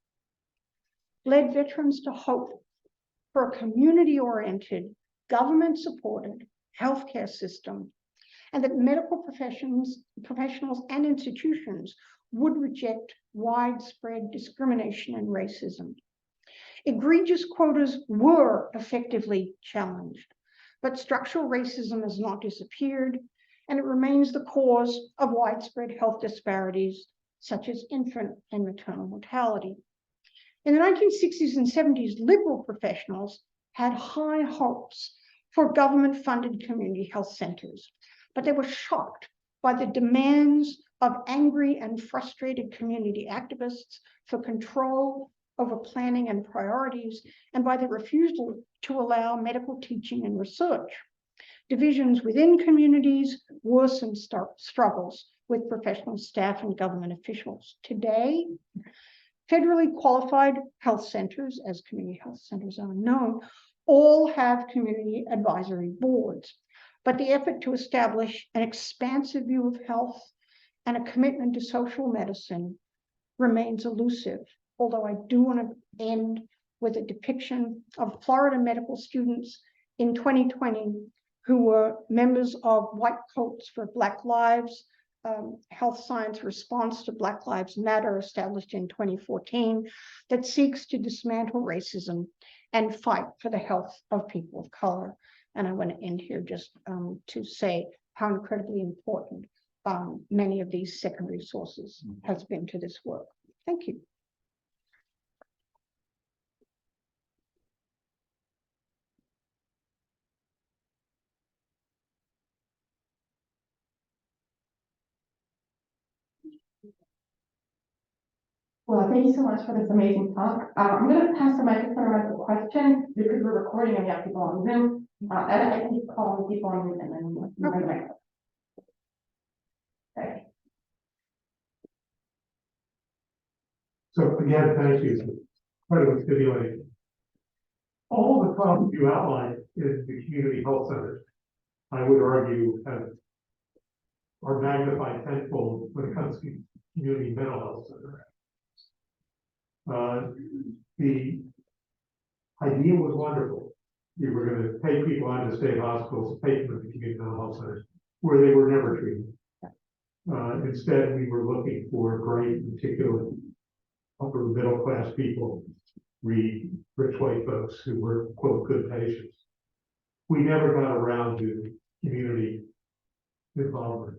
Speaker 2: led veterans to hope for a community-oriented, government-supported healthcare system, and that medical professionals and institutions would reject widespread discrimination and racism. Egregious quotas were effectively challenged, but structural racism has not disappeared, and it remains the cause of widespread health disparities, such as infant and maternal mortality. In the 1960s and 70s, liberal professionals had high hopes for government-funded community health centers, but they were shocked by the demands of angry and frustrated community activists for control over planning and priorities, and by the refusal to allow medical teaching and research. Divisions within communities worsened struggles with professional staff and government officials. Today, federally qualified health centers, as community health centers are known, all have community advisory boards. But the effort to establish an expansive view of health and a commitment to social medicine remains elusive. Although I do want to end with a depiction of Florida medical students in 2020 who were members of White Coats for Black Lives, health science response to Black Lives Matter, established in 2014, that seeks to dismantle racism and fight for the health of people of color. And I want to end here just to say how incredibly important many of these secondary sources has been to this work. Thank you.
Speaker 1: Well, thank you so much for this amazing talk. I'm going to pass the microphone around for questions because we're recording and we have people on Zoom. And I keep calling people on Zoom and then bring the microphone. Okay.
Speaker 3: So again, thank you. It's incredibly stimulating. All the problems you outlined in the community health centers, I would argue, are magnified tenfold when it comes to community mental health centers. The idea was wonderful. You were going to take people out of state hospitals, take them to community mental health centers where they were never treated. Instead, we were looking for great, particularly upper middle class people, read rich white folks who were, quote, good patients. We never got around to community involvement.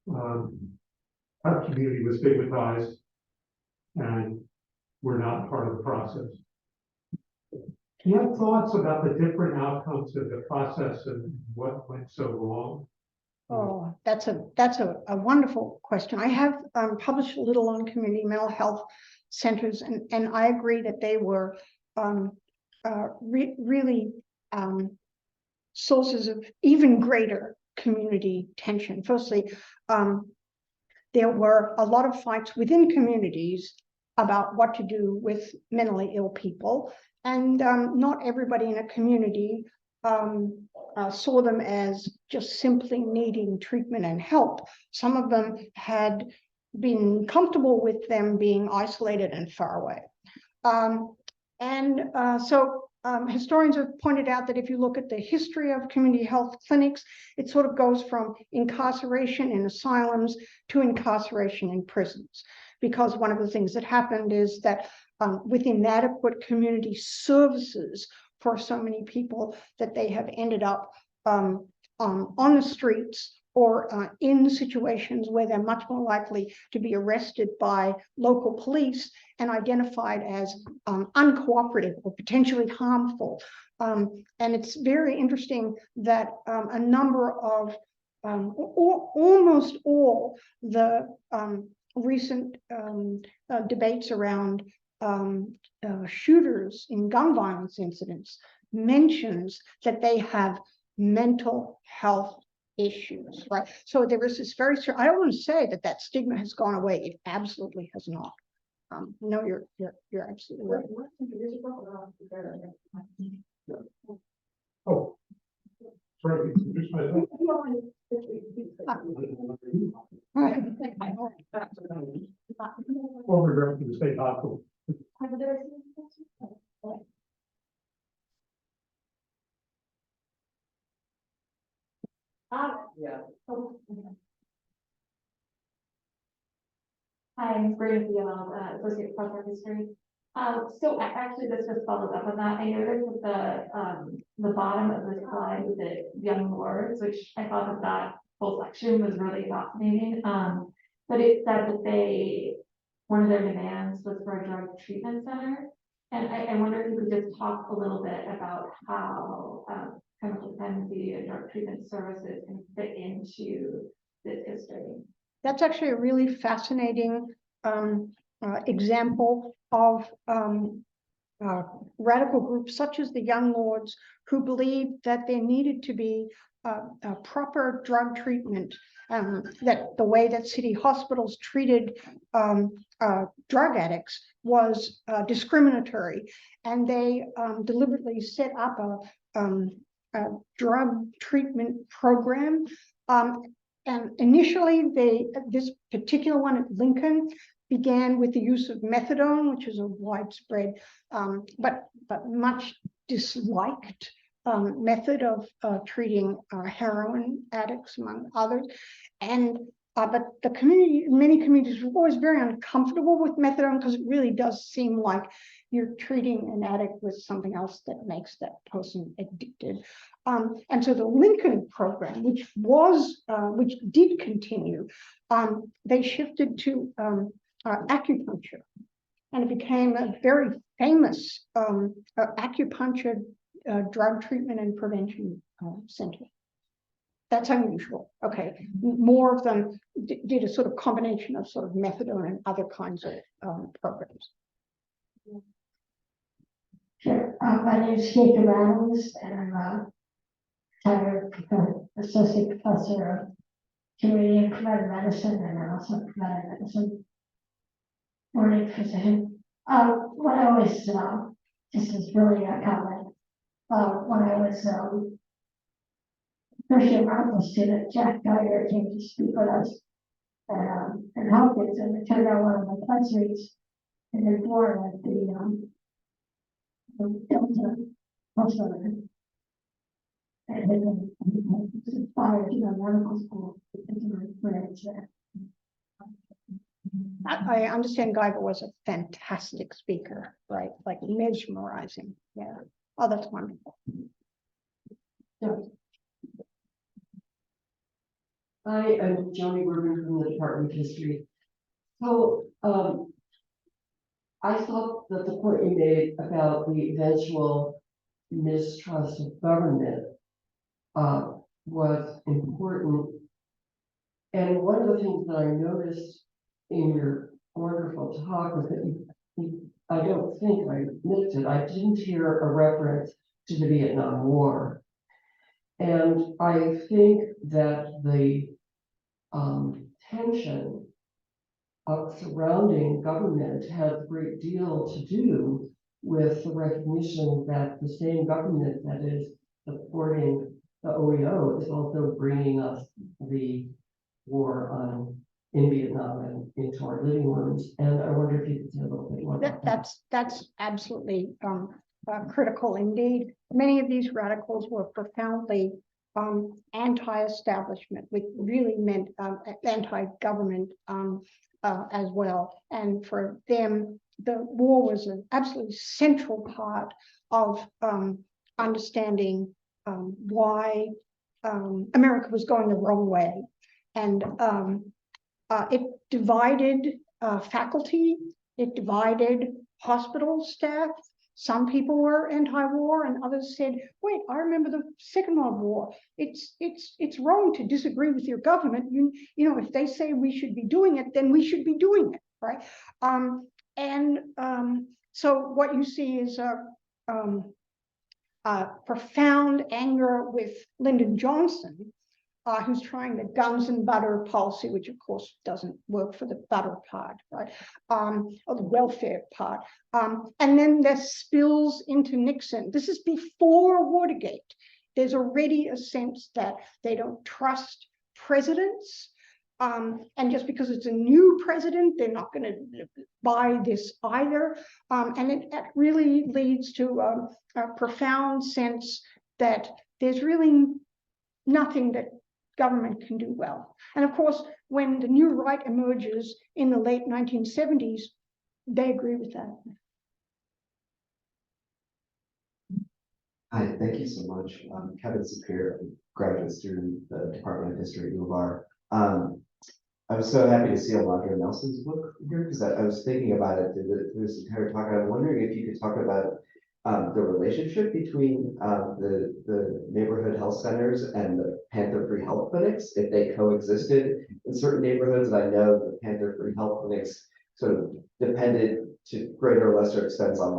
Speaker 3: Our community was stigmatized and we're not part of the process. Do you have thoughts about the different outcomes of the process and what went so wrong?
Speaker 2: Oh, that's a wonderful question. I have published a little on community mental health centers, and I agree that they were really sources of even greater community tension. Firstly, there were a lot of fights within communities about what to do with mentally ill people, and not everybody in a community saw them as just simply needing treatment and help. Some of them had been comfortable with them being isolated and far away. So historians have pointed out that if you look at the history of community health clinics, it sort of goes from incarceration in asylums to incarceration in prisons. Because one of the things that happened is that with inadequate community services for so many people, that they have ended up on the streets or in situations where they're much more likely to be arrested by local police and identified as uncooperative or potentially harmful. And it's very interesting that a number of, almost all the recent debates around shooters in gun violence incidents mentions that they have mental health issues, right? So there is this very, I don't want to say that that stigma has gone away. It absolutely has not. No, you're absolutely right.
Speaker 3: Oh, sorry, introduce myself. Former director of the state hospital.
Speaker 4: Hi, I'm Brenda Field, Associate Professor of History. Actually, this just follows up on that. I noticed that the bottom of the slide with the young lords, which I thought that whole section was really fascinating. But it said that one of their demands was for a drug treatment center. And I wonder if you could just talk a little bit about how chemical dependency and drug treatment services can fit into this history.
Speaker 2: That's actually a really fascinating example of radical groups such as the Young Lords, who believed that there needed to be a proper drug treatment, that the way that city hospitals treated drug addicts was discriminatory, and they deliberately set up a drug treatment program. And initially, this particular one at Lincoln began with the use of methadone, which is a widespread but much disliked method of treating heroin addicts, among others. And but the community, many communities were always very uncomfortable with methadone because it really does seem like you're treating an addict with something else that makes that person addicted. And so the Lincoln program, which did continue, they shifted to acupuncture, and it became a very famous acupuncture drug treatment and prevention center. That's unusual. Okay, more of them did a sort of combination of sort of methadone and other kinds of programs.
Speaker 5: Sure. My name is Kate Rattles, and I'm retired associate professor of community and preventive medicine, and I'm also preventive medicine morning physician. What I always, this is really a comment. When I was first year medical student, Jack Dyer came to speak with us at Hopkins, and it turned out one of my classmates had been born at the Delta hospital. And had been inspired to go to medical school because of my experience there.
Speaker 2: I understand Guyver was a fantastic speaker, right? Like mesmerizing. Yeah. Oh, that's wonderful.
Speaker 5: So,
Speaker 6: Hi, I'm Joni Rubin from the Department of History. So I thought that the point you made about the eventual mistrust of government was important. And one of the things that I noticed in your wonderful talk was that I don't think I missed it. I didn't hear a reference to the Vietnam War. And I think that the tension surrounding government has a great deal to do with the recognition that the same government that is supporting the OEO is also bringing us the war in Vietnam and into our living rooms. And I wonder if you could say a little bit more about that.
Speaker 2: That's absolutely critical indeed. Many of these radicals were profoundly anti-establishment, which really meant anti-government as well. And for them, the war was an absolutely central part of understanding why America was going the wrong way. And it divided faculty, it divided hospital staff. Some people were anti-war, and others said, "Wait, I remember the Second World War. It's wrong to disagree with your government. You know, if they say we should be doing it, then we should be doing it, right?" And so what you see is a profound anger with Lyndon Johnson, who's trying the guns and butter policy, which of course doesn't work for the butter part, right? Or the welfare part. And then there spills into Nixon. This is before Watergate. There's already a sense that they don't trust presidents. And just because it's a new president, they're not going to buy this either. And it really leads to a profound sense that there's really nothing that government can do well. And of course, when the new right emerges in the late 1970s, they agree with that.
Speaker 7: Hi, thank you so much. Kevin Sapir, graduate student, the Department of History at U of R. I was so happy to see Alondra Nelson's book here because I was thinking about it through this entire talk. I'm wondering if you could talk about the relationship between the neighborhood health centers and the Panther-Free Health clinics, if they coexisted in certain neighborhoods. And I know the Panther-Free Health clinics sort of depended to greater or lesser extent on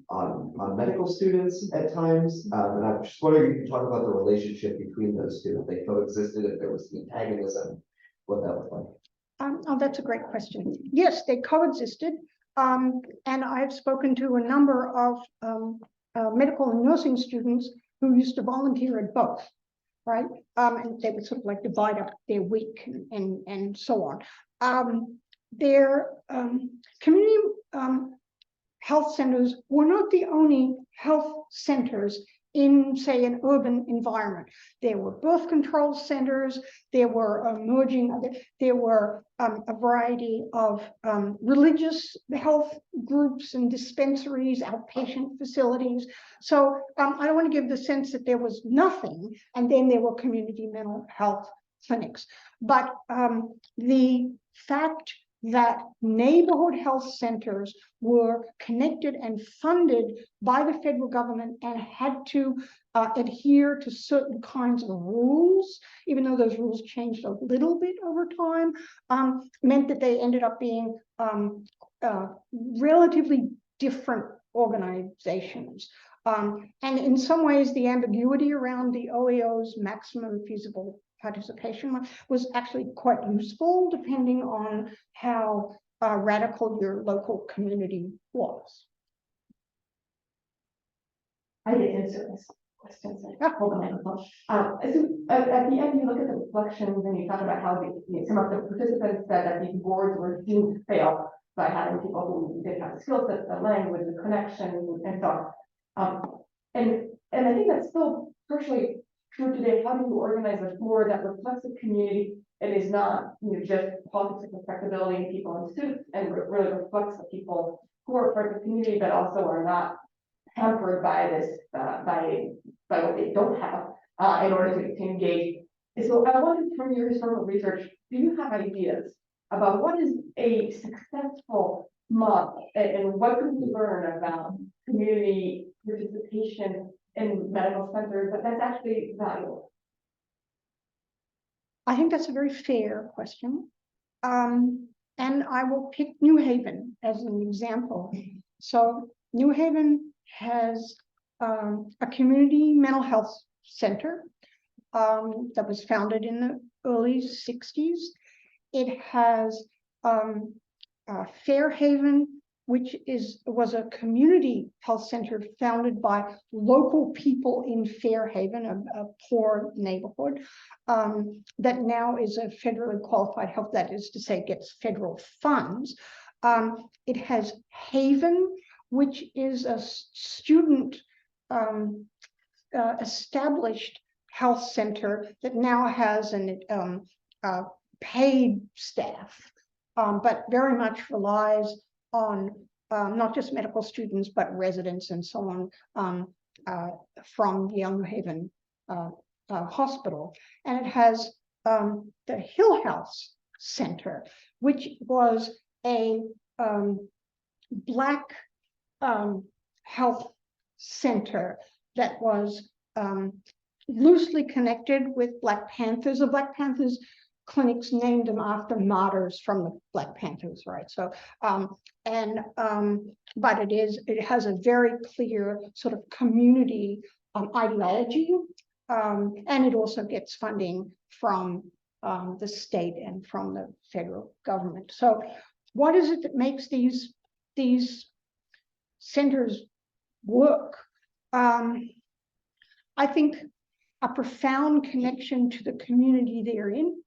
Speaker 7: on medical students at times. And I'm just wondering if you could talk about the relationship between those two, if they coexisted, if there was antagonism, what that looked like.
Speaker 2: Oh, that's a great question. Yes, they coexisted. And I've spoken to a number of medical and nursing students who used to volunteer at both, right? And they would sort of like divide up their week and so on. Their community health centers were not the only health centers in, say, an urban environment. There were birth control centers, there were there were a variety of religious health groups and dispensaries, outpatient facilities. So I don't want to give the sense that there was nothing, and then there were community mental health clinics. But the fact that neighborhood health centers were connected and funded by the federal government and had to adhere to certain kinds of rules, even though those rules changed a little bit over time, meant that they ended up being relatively different organizations. And in some ways, the ambiguity around the OEO's maximum feasible participation was actually quite useful, depending on how radical your local community was.
Speaker 4: I did answer this question. So hold on, microphone. So at the end, you look at the reflections and you talk about how some of the participants said that these boards were doomed to fail by having people who didn't have the skill set, the language, the connection, and so on. And I think that's still partially true today. How do you organize a board that reflects the community and is not just politics of respectability and people in suits, and really reflects the people who are part of the community, but also are not hampered by this by what they don't have in order to engage. So I wanted, from your historical research, do you have ideas about what is a successful model and what can we learn about community participation in medical centers that's actually valuable?
Speaker 2: I think that's a very fair question. And I will pick New Haven as an example. So New Haven has a community mental health center that was founded in the early 60s. It has Fairhaven, which was a community health center founded by local people in Fairhaven, a poor neighborhood, that now is a federally qualified health, that is to say, gets federal funds. It has Haven, which is a student established health center that now has an paid staff, but very much relies on not just medical students, but residents and so on from Young Haven Hospital. And it has the Hill House Center, which was a Black health center that was loosely connected with Black Panthers. The Black Panthers clinics named them after martyrs from the Black Panthers, right? So, but it has a very clear sort of community ideology, and it also gets funding from the state and from the federal government. So, what is it that makes these centers work? I think a profound connection to the community they're in.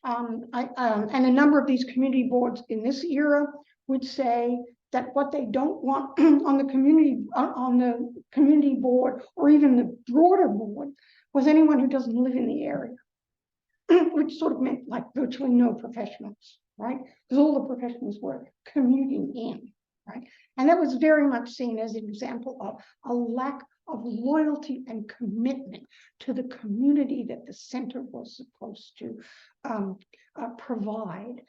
Speaker 2: And a number of these community boards in this era would say that what they don't want on the community board or even the broader board was anyone who doesn't live in the area, which sort of meant like virtually no professionals, right? Because all the professionals were commuting in, right? And that was very much seen as an example of a lack of loyalty and commitment to the community that the center was supposed to provide.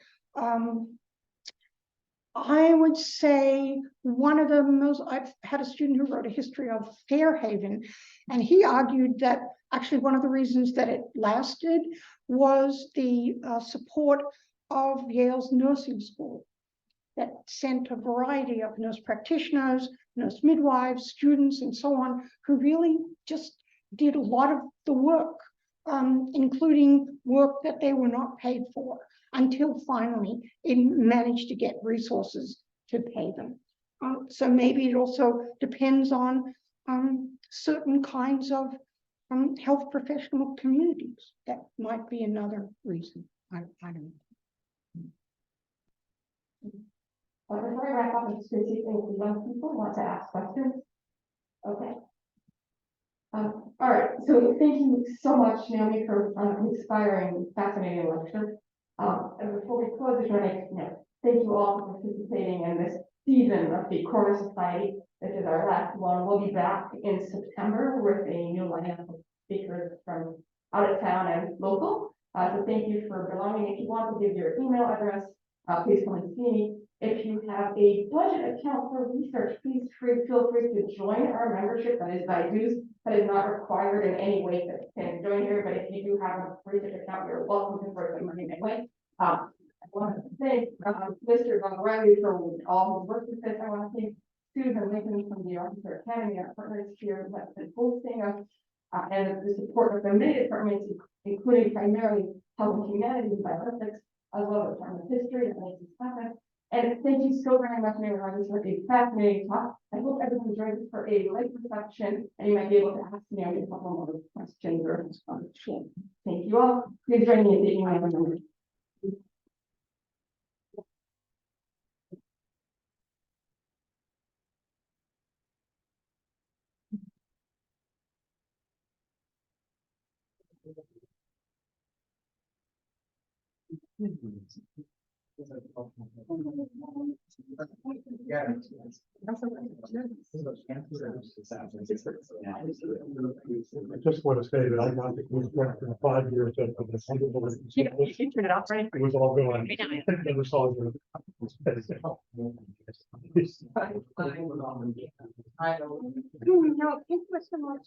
Speaker 2: I would say one of the most, I've had a student who wrote a history of Fairhaven, and he argued that actually one of the reasons that it lasted was the support of Yale's nursing school that sent a variety of nurse practitioners, nurse midwives, students, and so on, who really just did a lot of the work, including work that they were not paid for, until finally it managed to get resources to pay them. So maybe it also depends on certain kinds of health professional communities. That might be another reason. I don't know.
Speaker 4: Before I wrap up, I'm just going to see if any of the young people want to ask questions. Okay. All right, so thank you so much, Naomi, for an inspiring, fascinating lecture. And before we close, I want to thank you all for participating in this season of the Corner Society. This is our last one. We'll be back in September with a new lineup of speakers from out of town and local. So thank you for belonging. If you want to give your email address, please come and see me. If you have a budget account for research, please feel free to join our membership. That is by dues. That is not required in any way that can join here. But if you do have a research account, you're welcome to throw some money anyway. I want to thank Mr. Von Riley for all his work with this. I want to thank Susan Lincoln from the Architecture Academy, our partners here, who have been hosting us, and the support of the many departments, including primarily health and humanities, bioethics, as well as Department of History that makes this happen. And thank you so very much, Mayor Rogers, for a fascinating talk. I hope everyone joins us for a light reception, and you might be able to ask me a couple more questions or thank you all. Please join me in thanking my members.
Speaker 3: I just want to say that I got the contract in 5 years of this.
Speaker 1: You turn it off, right?
Speaker 3: It was all going. Never saw it.
Speaker 2: No, it was so much.